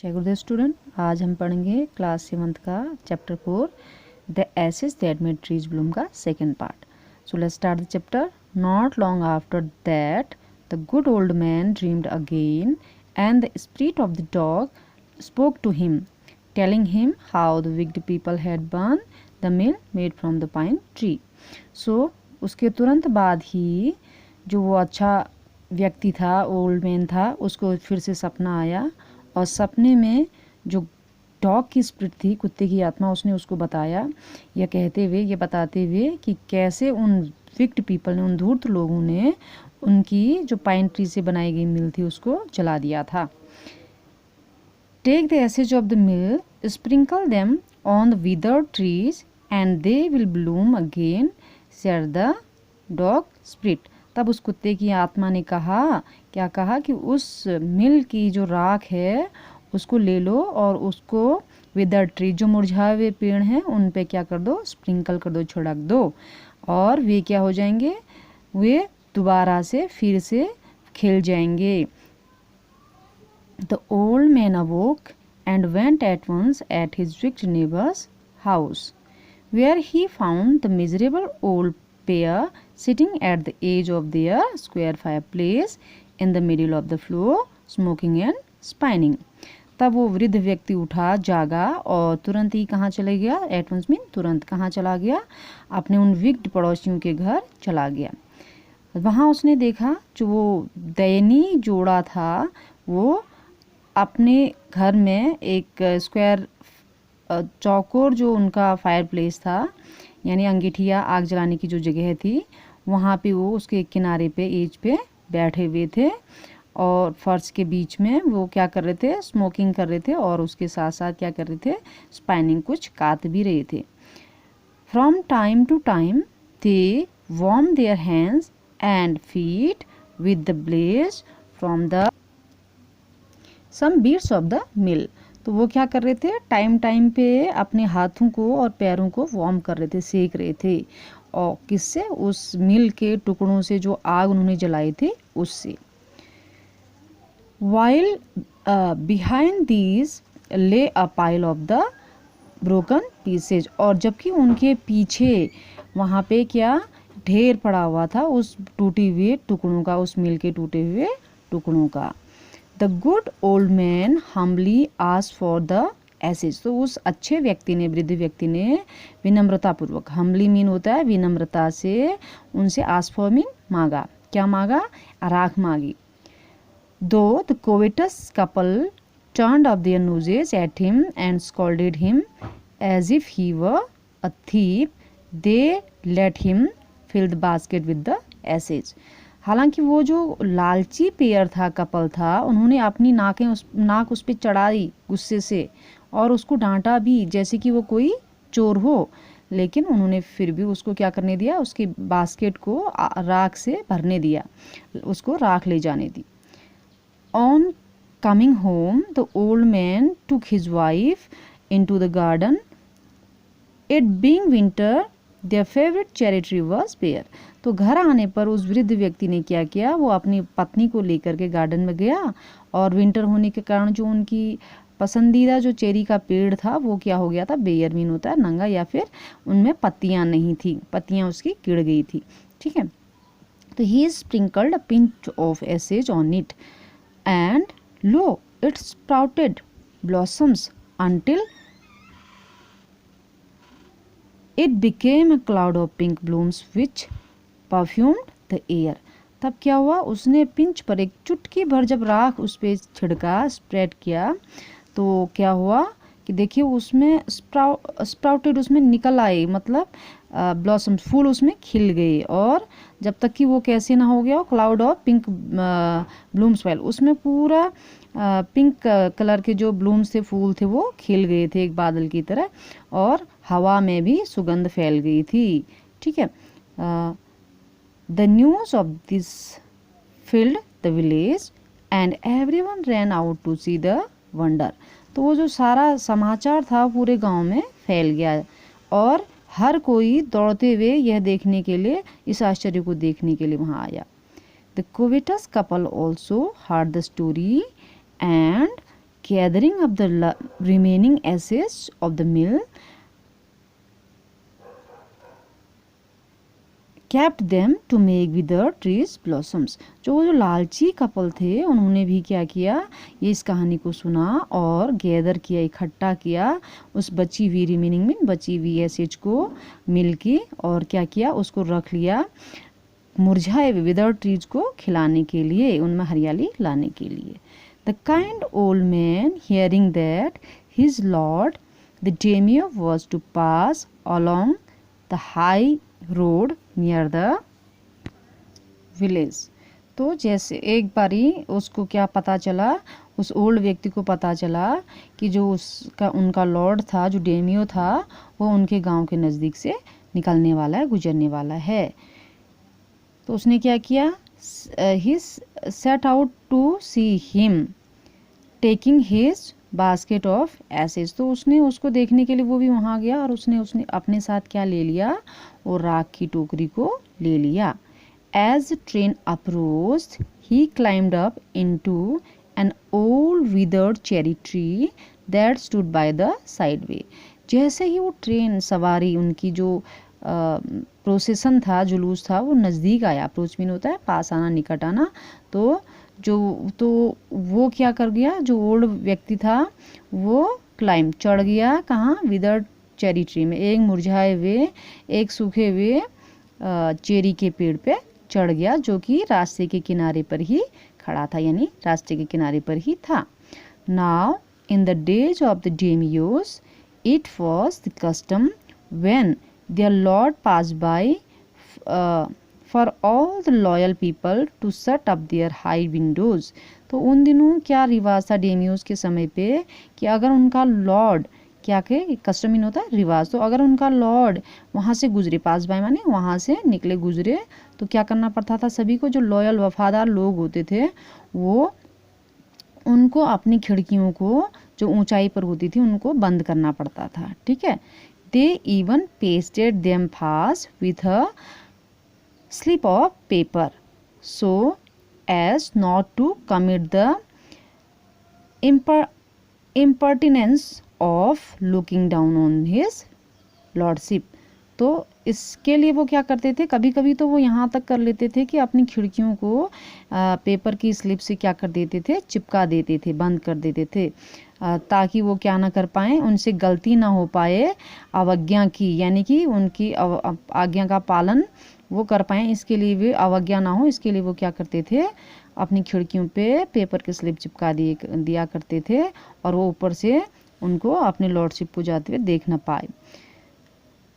जय गुरुदेव स्टूडेंट, आज हम पढ़ेंगे क्लास 7th का chapter 4 the ashes that made trees bloom का second part. So let's start the chapter. Not long after that the good old man dreamed again and the spirit of the dog spoke to him telling him how the wicked people had burn the mill made from the pine tree. सो उसके तुरंत बाद ही जो वो अच्छा व्यक्ति था, old man था, उसको फिर से सपना आया और सपने में जो डॉग की स्पिरिट थी, कुत्ते की आत्मा, उसने उसको बताया, यह कहते हुए, ये बताते हुए कि कैसे उन विक्ड पीपल ने, उन धूर्त लोगों ने उनकी जो पाइन ट्री से बनाई गई मिल थी उसको जला दिया था। Take the ashes of the mill, sprinkle them on the withered trees and they will bloom again, said the dog spirit. तब उस कुत्ते की आत्मा ने कहा, क्या कहा कि उस मिल की जो राख है उसको ले लो और उसको विदर ट्री, जो मुरझाए हुए पेड़ हैं, उन पे क्या कर दो, स्प्रिंकल कर दो, छिड़क दो, और वे क्या हो जाएंगे, वे दोबारा से फिर से खिल जाएंगे। The old man awoke and went at once at his wicked neighbour's house where he found the miserable old pair sitting at the edge of their square fireplace in the middle of the floor smoking and spinning। तब वो वृद्ध व्यक्ति उठा, जागा और तुरंत ही कहाँ चले गया, एट वंस मीन तुरंत कहाँ चला गया, अपने उन विक्ड पड़ोसियों के घर चला गया। वहाँ उसने देखा जो वो दयनीय जोड़ा था वो अपने घर में एक स्क्वायर चौकोर जो उनका फायर प्लेस था, यानी अंगीठिया आग जलाने की जो जगह थी, वहाँ पे वो उसके किनारे पे, एज पे बैठे हुए थे और फर्श के बीच में वो क्या कर रहे थे, स्मोकिंग कर रहे थे और उसके साथ साथ क्या कर रहे थे, स्पाइनिंग, कुछ काट भी रहे थे। From time to time they warm their hands and feet with the blaze from the some bits of the mill. तो वो क्या कर रहे थे, टाइम टाइम पे अपने हाथों को और पैरों को वार्म कर रहे थे, सेक रहे थे, और किससे, उस मिल के टुकड़ों से जो आग उन्होंने जलाई थी उससे। वाइल बिहाइंड दीज ले a pile of the broken pieces, और जबकि उनके पीछे वहाँ पे क्या ढेर पड़ा हुआ था उस टूटे हुए टुकड़ों का, उस मिल के टूटे हुए टुकड़ों का। The good old man humbly asked for the ashes. तो उस अच्छे व्यक्ति ने, वृद्ध व्यक्ति ने विनम्रतापूर्वक, हम्बली मीन होता है विनम्रता से, उनसे आस्क फॉर मीन मांगा, क्या मांगा, राख मांगी। Though the covetous couple turned up their noses at him and scolded him as if he were a thief, they let him fill the basket with the ashes। हालांकि वो जो लालची pair था, कपल था, उन्होंने अपनी नाक उस पर चढ़ाई गुस्से से और उसको डांटा भी जैसे कि वो कोई चोर हो, लेकिन उन्होंने फिर भी उसको क्या करने दिया, उसके बास्केट को राख से भरने दिया, उसको राख ले जाने दी। On coming home the old man took his wife into the garden, it being winter their favourite cherry tree was bare. तो घर आने पर उस वृद्ध व्यक्ति ने क्या किया, वो अपनी पत्नी को लेकर के गार्डन में गया और विंटर होने के कारण जो उनकी पसंदीदा जो चेरी का पेड़ था वो क्या हो गया था, बेयर मीन होता है नंगा, या फिर उनमें पत्तियां नहीं थी, पत्तियां उसकी गिर गई थी। ठीक है, तो he sprinkled a pinch of ashes on it and lo it sprouted blossoms until it became a cloud of pink blooms which perfumed the air। तब क्या हुआ, उसने पिंच पर एक चुटकी भर जब राख उस पर छिड़का, स्प्रेड किया, तो क्या हुआ कि देखिए उसमें स्प्राउटेड, उसमें निकल आए, मतलब ब्लॉसम, फूल उसमें खिल गए, और जब तक कि वो कैसे ना हो गया, cloud of pink blooms well, उसमें पूरा पिंक कलर के जो ब्लूम्स थे, फूल थे, वो खिल गए थे एक बादल की तरह, और हवा में भी सुगंध फैल गई थी। ठीक है, the news of this filled the village and everyone ran out to see the wonder. तो वो जो सारा समाचार था पूरे गांव में फैल गया और हर कोई दौड़ते हुए यह देखने के लिए, इस आश्चर्य को देखने के लिए वहाँ आया। The covetous couple also heard the story and gathering up the remaining ashes of the mill, kept them to make withered trees blossoms। जो लालची कपल थे उन्होंने भी क्या किया, ये इस कहानी को सुना और गैदर किया, इकट्ठा किया उस बची हुई रिमेनिंग में बची हुई एसेज को मिल के, और क्या किया, उसको रख लिया मुरझाए विदर्ड ट्रीज को खिलाने के लिए, उनमें हरियाली लाने के लिए। The kind old man hearing that his lord the daimyo was to pass along the high road near the village. तो जैसे एक बारी उसको क्या पता चला, उस ओल्ड व्यक्ति को पता चला कि जो उसका उनका लॉर्ड था, जो डेमियो था, वो उनके गांव के नज़दीक से निकलने वाला है, गुजरने वाला है। तो उसने क्या किया, he set out to see him taking his basket of ashes. तो उसने उसको देखने के लिए वो भी वहाँ गया और उसने अपने साथ क्या ले लिया, और राख की टोकरी को ले लिया। As train approached he climbed up into an old withered cherry tree that stood by the side way. जैसे ही वो ट्रेन सवारी, उनकी जो प्रोसेसन था, जुलूस था, वो नज़दीक आया, अप्रोच मीन होता है पास आना, निकट आना, तो वो क्या कर गया, जो ओल्ड व्यक्ति था वो चढ़ गया, कहाँ, विदर्ड चेरी ट्री में, एक मुरझाए हुए, एक सूखे हुए चेरी के पेड़ पे चढ़ गया, जो कि रास्ते के किनारे पर ही खड़ा था, यानी रास्ते के किनारे पर ही था। Now in the days of the daimyos it was the custom when their lord passed by for all the loyal people to set up their high windows। तो उन दिनों क्या रिवाज था डेमियोस के समय पे, कि अगर उनका लॉर्ड, क्या के कस्टम इन होता है रिवाज, तो अगर उनका लॉर्ड वहाँ से गुजरे, पास बाय माने वहाँ से निकले, गुजरे, तो क्या करना पड़ता था सभी को, जो लॉयल वफादार लोग होते थे वो उनको अपनी खिड़कियों को जो ऊंचाई पर होती थी उनको बंद करना पड़ता था, ठीक है। They even pasted them fast with a slip of paper so as not to commit the impertinence of looking down on his lordship। तो इसके लिए वो क्या करते थे, कभी कभी तो वो यहाँ तक कर लेते थे कि अपनी खिड़कियों को पेपर की स्लिप से क्या कर देते थे, चिपका देते थे, बंद कर देते थे, ताकि वो क्या ना कर पाएँ, उनसे गलती ना हो पाए अवज्ञा की, यानी कि उनकी आज्ञा का पालन वो कर पाएँ, इसके लिए भी अवज्ञा ना हो, इसके लिए वो क्या करते थे, अपनी खिड़कियों पे पेपर की स्लिप चिपका दिया करते थे, और वो ऊपर से उनको अपने लॉर्डशिप को जाते हुए देख ना पाए।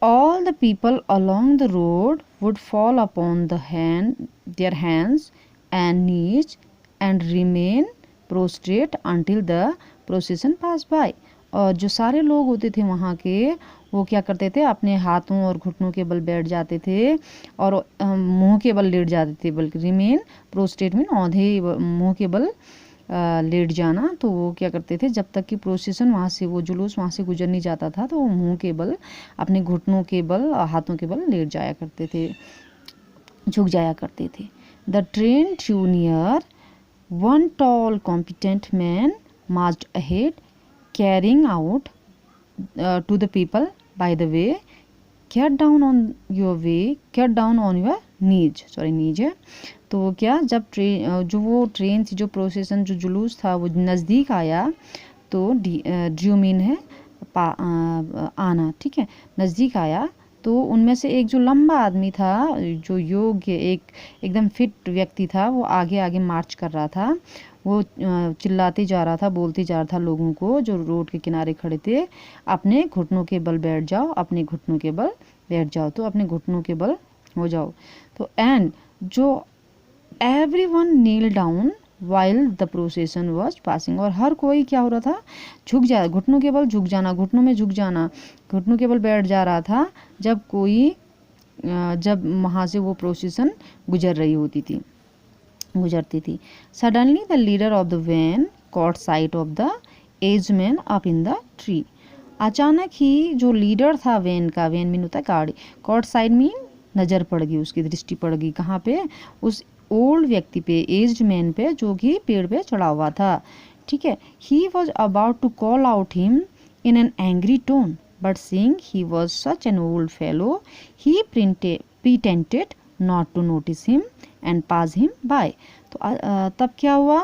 All the people along the road would fall upon their hands and knees and remain prostrate until the procession passed by। और जो सारे लोग होते थे वहाँ के, वो क्या करते थे, अपने हाथों और घुटनों के बल बैठ जाते थे और मुंह के बल लेट जाते थे, बल्कि रिमेन प्रोस्ट्रेट में औंधे मुंह के बल लेट जाना। तो वो क्या करते थे, जब तक कि प्रोसेसन वहाँ से, वो जुलूस वहाँ से गुजर नहीं जाता था, तो वो मुंह के बल, अपने घुटनों के बल, हाथों के बल लेट जाया करते थे, झुक जाया करते थे। The train drew near, one tall competent man marched ahead carrying out to the people by the way, get down on your way, get down on your knees, sorry knees है। तो क्या, जब जो वो ट्रेन थी, जो प्रोसेसन, जो जुलूस था, वो नज़दीक आया, तो ड्रू मीन है आना, ठीक है, नज़दीक आया, तो उनमें से एक जो लंबा आदमी था, जो योग्य, एकदम फिट व्यक्ति था, वो आगे आगे मार्च कर रहा था, वो चिल्लाते जा रहा था, बोलते जा रहा था लोगों को जो रोड के किनारे खड़े थे, अपने घुटनों के बल बैठ जाओ, अपने घुटनों के बल बैठ जाओ, तो अपने घुटनों के बल हो जाओ। तो एंड जो everyone kneel down while the procession was passing, और हर कोई क्या हो रहा था, झुक जा, घुटनों के बल झुक जाना, घुटनों में झुक जाना, घुटनों के बल बैठ जा रहा था जब वहाँ से वो प्रोसेसन गुजरती थी। Suddenly the leader of the van caught sight of the aged man up in the tree. अचानक ही जो लीडर था वैन का, वैन मीन होता है गाड़ी, कॉट साइड मीन नज़र पड़ गई, उसकी दृष्टि पड़ गई, कहाँ पे, उस ओल्ड व्यक्ति पे, एज्ड मैन पे, जो कि पेड़ पे चढ़ा हुआ था, ठीक है। He was about to call out him in an angry tone, but seeing he was such an old fellow he pretended not to notice him and pass him by. तो तब क्या हुआ,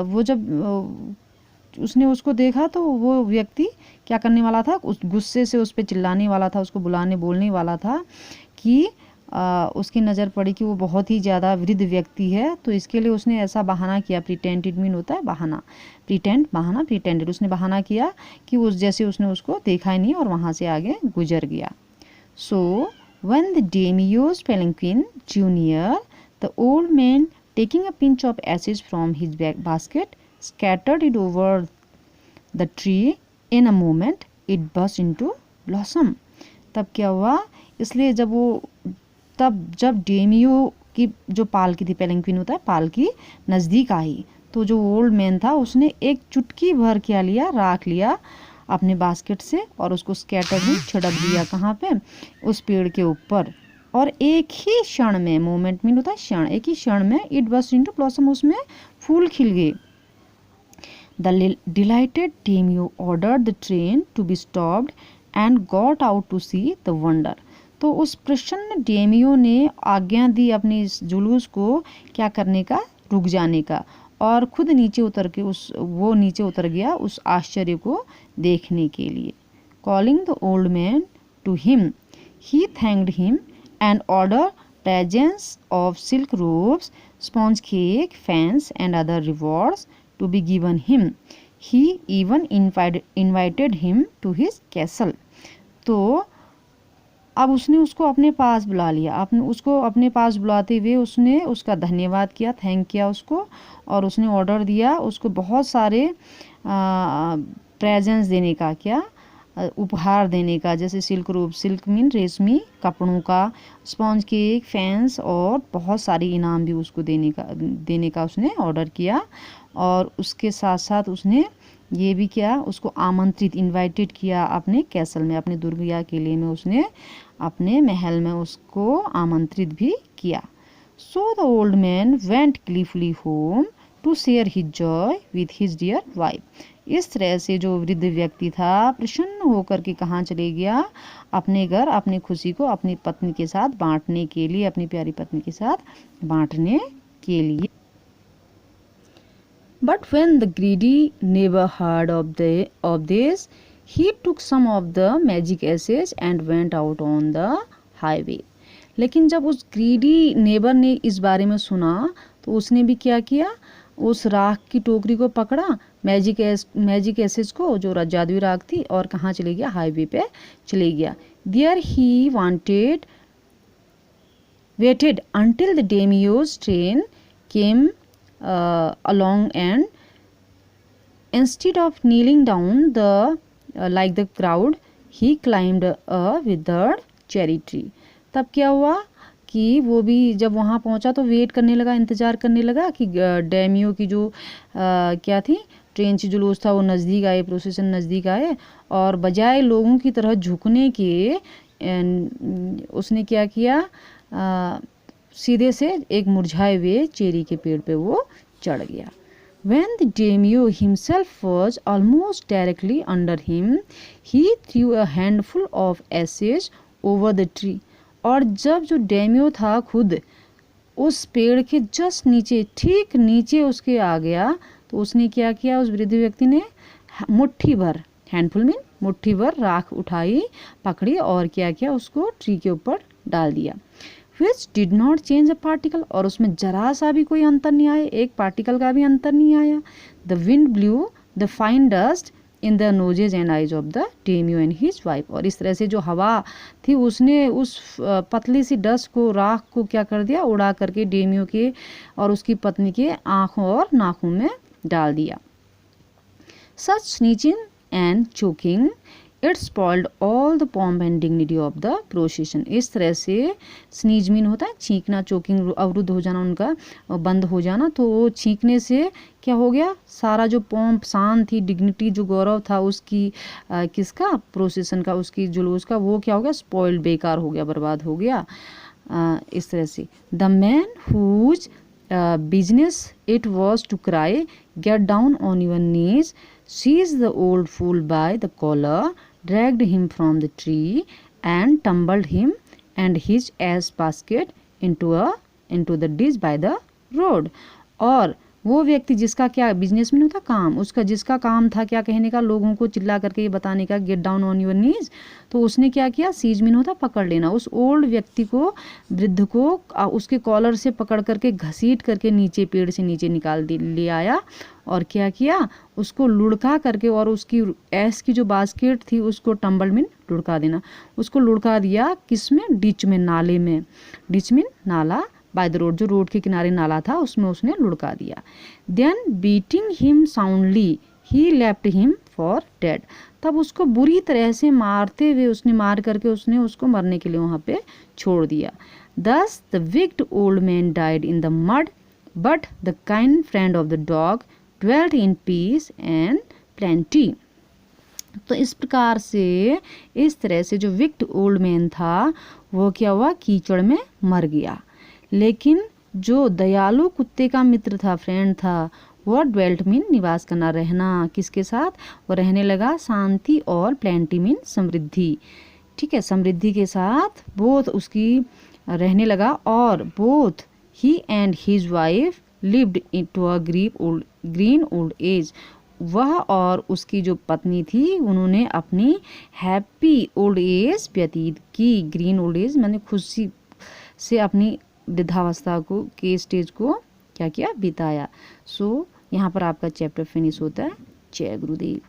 वो जब उसने उसको देखा तो वो व्यक्ति क्या करने वाला था, उस गुस्से से उस पर चिल्लाने वाला था, उसको बुलाने बोलने वाला था कि उसकी नज़र पड़ी कि वो बहुत ही ज़्यादा वृद्ध व्यक्ति है। तो इसके लिए उसने ऐसा बहाना किया, प्रिटेंटेड मीन होता है बहाना, प्रिटेंड बहाना, प्रिटेंडेड उसने बहाना किया कि उस जैसे उसने उसको देखा ही नहीं और वहाँ से आगे गुजर गया। So when the daimyos palanquin junior the old man taking a pinch of acid from his basket scattered it over the tree in a moment it burst into blossom। तब क्या हुआ, इसलिए जब डेमियो की जो पालकी थी, पेलिंक्विन होता है पालकी, नज़दीक आई तो जो ओल्ड मैन था उसने एक चुटकी भर क्या लिया, राख लिया अपने बास्केट से और उसको स्कैटर में छिड़क दिया। कहाँ पे, उस पेड़ के ऊपर। और एक ही क्षण में, मोमेंट मीन होता है क्षण, एक ही क्षण में इट बर्स्ट इनटू ब्लॉसम, उसमें फूल खिल गए। The delighted Demio ordered the train to be stopped and got out to see the wonder। तो उस प्रसन्न डेमियो ने आज्ञा दी अपने इस जुलूस को क्या करने का, रुक जाने का, और खुद नीचे उतर के वो नीचे उतर गया उस आश्चर्य को देखने के लिए। Calling the old man to him, he thanked him and ordered presents of silk robes, sponge cake, fans and other rewards to be given him। He even invited him to his castle। तो अब उसने उसको अपने पास बुला लिया, उसको अपने पास बुलाते हुए उसने उसका धन्यवाद किया, थैंक किया उसको, और उसने ऑर्डर दिया उसको बहुत सारे प्रेजेंट्स देने का, क्या उपहार देने का, जैसे सिल्क रूप, सिल्क मीन रेशमी कपड़ों का, स्पॉन्ज केक, फैंस और बहुत सारे इनाम भी उसको देने का उसने ऑर्डर किया। और उसके साथ साथ उसने ये भी किया, उसको आमंत्रित, इनवाइटेड किया अपने कैसल में, अपने दुर्ग या किले में उसने अपने महल में उसको आमंत्रित भी किया। So the old man went gleefully home to share his joy with his dear wife. इस तरह से जो वृद्ध व्यक्ति था प्रसन्न होकर के कहाँ चले गया, अपने घर, अपनी खुशी को अपनी पत्नी के साथ बांटने के लिए, अपनी प्यारी पत्नी के साथ बांटने के लिए। But when the greedy neighbor heard of this, he took some of the magic ashes and went out on the highway। लेकिन जब उस ग्रीडी नेबर ने इस बारे में सुना तो उसने भी क्या किया, उस राख की टोकरी को पकड़ा, मैजिक एसेज को, जो जादुई राख थी, और कहाँ चले गया, हाईवे पे चले गया। There he waited until the daimyo's train came along, and instead of kneeling down like the crowd, he climbed a withered cherry tree। तब क्या हुआ कि वो भी जब वहाँ पहुँचा तो वेट करने लगा, इंतज़ार करने लगा कि डेमियो की जो क्या थी, ट्रेन से जुलूस था वो नज़दीक आए, प्रोसेसन नज़दीक आए, और बजाय लोगों की तरह झुकने के उसने क्या किया, सीधे से एक मुरझाए हुए चेरी के पेड़ पे वो चढ़ गया। When the daimyo himself was almost directly under him, he threw a handful of ashes over the tree। और जब जो डेमियो था खुद उस पेड़ के जस्ट नीचे, ठीक नीचे उसके आ गया, तो उसने क्या किया, उस वृद्ध व्यक्ति ने मुट्ठी भर, हैंडफुल मीन मुट्ठी भर राख उठाई, पकड़ी और क्या किया, उसको ट्री के ऊपर डाल दिया। Which did not change a particle, और उसमें जरा सा भी कोई अंतर नहीं आया, एक पार्टिकल का भी अंतर नहीं आया। The wind blew the fine dust in the noses and eyes of the daimyo and his wife। और इस तरह से जो हवा थी उसने उस पतली सी डस्ट को, राख को क्या कर दिया, उड़ा करके डेमियो के और उसकी पत्नी के आँखों और नाखों में डाल दिया। Such sneezing and choking, it spoiled all the pomp and dignity of the procession। इस तरह से स्नीज मीन होता है छींकना, चोकिंग अवरुद्ध हो जाना, उनका बंद हो जाना, तो वो छींकने से क्या हो गया, सारा जो पोम्प, शान थी, डिग्निटी, जो गौरव था उसकी, किसका, प्रोसेसन का, उसकी जुलूस का, वो क्या हो गया, स्पॉइल्ड, बेकार हो गया, बर्बाद हो गया। इस तरह से the man whose business it was to cry, get down on your knees, seized the old fool by the collar, dragged him from the tree, and tumbled him and his ass basket into the ditch by the road. और वो व्यक्ति जिसका क्या businessman होता काम, उसका जिसका काम था क्या कहने का, लोगों को चिल्ला करके ये बताने का गेट डाउन ऑन योर नीज, तो उसने क्या किया, सीज मीन होता पकड़ लेना, उस ओल्ड व्यक्ति को, वृद्ध को उसके कॉलर से पकड़ करके घसीट करके नीचे, पेड़ से नीचे निकाल ले आया और क्या किया, उसको लुढ़का करके, और उसकी ऐस की जो बास्केट थी उसको टम्बल मीन लुढ़का देना, उसको लुढ़का दिया किस में, डिच में, नाले में, डिच मीन नाला, बाय द रोड जो रोड के किनारे नाला था उसमें उसने लुढ़का दिया. Then beating him soundly he left him for dead, तब उसको बुरी तरह से मारते हुए उसने मार करके उसने उसको मरने के लिए वहाँ पे छोड़ दिया. Thus the wicked old man died in the mud, but the kind friend of the dog dwelt in peace and plenty. तो इस प्रकार से, इस तरह से जो विक्ड ओल्ड मैन था वो क्या हुआ, कीचड़ में मर गया, लेकिन जो दयालु कुत्ते का मित्र था, फ्रेंड था, वो ड्वेल्ट मीन निवास करना, रहना किसके साथ, वो रहने लगा शांति, और प्लेंटी मीन समृद्धि, ठीक है, समृद्धि के साथ बोथ उसकी रहने लगा. और both he and his wife lived into a green old age, वह और उसकी जो पत्नी थी उन्होंने अपनी हैप्पी ओल्ड एज व्यतीत की. ग्रीन ओल्ड एज मैंने खुशी से अपनी वृद्धावस्था को के स्टेज को क्या किया, बिताया. सो यहाँ पर आपका चैप्टर फिनिश होता है. जय गुरुदेव.